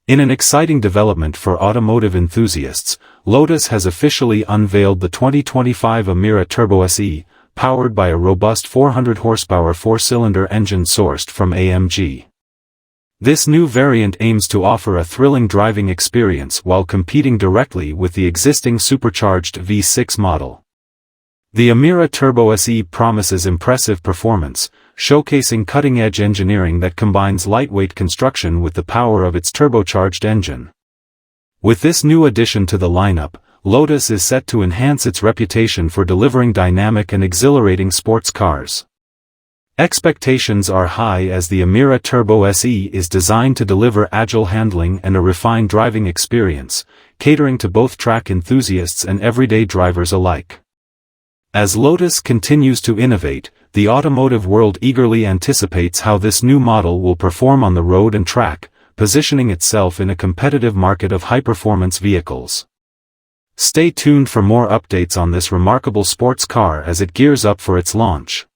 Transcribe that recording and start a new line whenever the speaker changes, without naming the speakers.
In an exciting development for automotive enthusiasts, Lotus has officially unveiled the 2025 Emira Turbo SE, powered by a robust 400 horsepower four-cylinder engine sourced from AMG. This new variant aims to offer a thrilling driving experience while competing directly with the existing supercharged V6 model. The Emira Turbo SE promises impressive performance, showcasing cutting-edge engineering that combines lightweight construction with the power of its turbocharged engine. With this new addition to the lineup, Lotus is set to enhance its reputation for delivering dynamic and exhilarating sports cars. Expectations are high as the Emira Turbo SE is designed to deliver agile handling and a refined driving experience, catering to both track enthusiasts and everyday drivers alike. As Lotus continues to innovate, the automotive world eagerly anticipates how this new model will perform on the road and track, positioning itself in a competitive market of high-performance vehicles. Stay tuned for more updates on this remarkable sports car as it gears up for its launch.